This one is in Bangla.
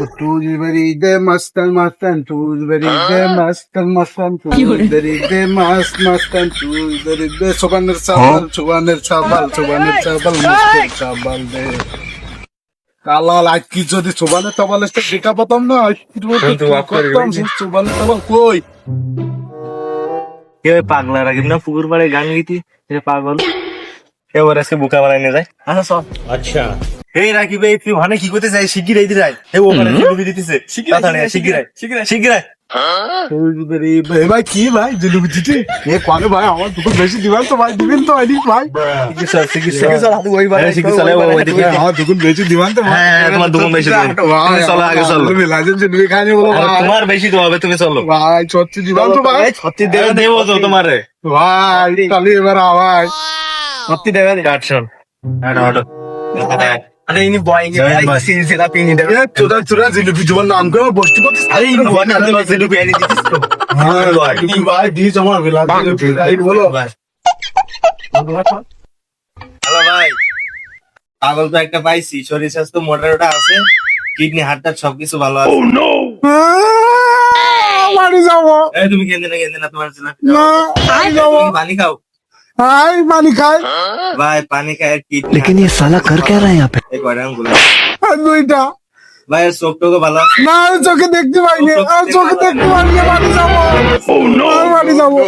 Tools very de mastan, tools very de mastan, tools very de mastan, tools very de sobaner sabal, muskil sabal de. কালা লাইট কি যদি সোবানে তবালে দেখা পেতাম না সোবানে তবাল কই কে পাগলা রাখিব না পুকুর পাড়ে গান গীতি পাগল এবার আজকে বোকা বানাই নিয়ে যায় আচ্ছা সব আচ্ছা এই রাখিবে তুই ভানে কি করতে চাই শিগগিরই দি রাই এই ওখানে জুলুবি দিতেছে শিগগিরই ভাই কি ভাই জুলুবি দিতে এ কোনে ভাই আমার দুটো বেশি দিবেন তো ভাই দিবেন তো আইডিক ভাই চিকিৎসা ওই ভাই চিকিৎসা আমার দুটো বেশি দিবেন তো হ্যাঁ তোমার দোকান বেশি দিবেন তুমি চলো আগে চলো তুমি লাজেন জুলুবি খাইনি বলো ভাই তোমার বেশি তো হবে তুমি চলো ভাই সত্যি দিবেন তো ভাই সত্যি দেবো তো তোমারে ভাই তাহলে এবার আওয়াজ সত্যি দেবে কাটছন হটো আরে ইনি বয় সিলসিলা পিনি দেবে তোরা জিলুপি জোয়ান নাম করে বসতে করছিস আরে ইনি বয় না জিলুপি এনে দিছিস তো হ্যাঁ ভাই ভাই দিস আমার বেলা জিলুপি বলো ভাই হ্যালো ভাই পাগল তো একটা পাইছি শরীর স্বাস্থ্য মোটামুটি আছে কিডনি হার্টটা সবকিছু ভালো আছে বাড়ি যাবো এই তুমি কেঁদে না তোমার জন্য না বাড়ি যাবো পানি খাও হাই পানি খাই ভাই পানি খায় কিডনি लेकिन ये साला कर क्या रहा है यहाँ पे। এই কয়টা আঙ্গুল আর দুইটা ভাই চোখ টোকে ভালো আছে না আমি চোখে দেখতে পাইনি আর চোখে দেখতে পাইনি বাড়ি যাবো বাড়ি যাবো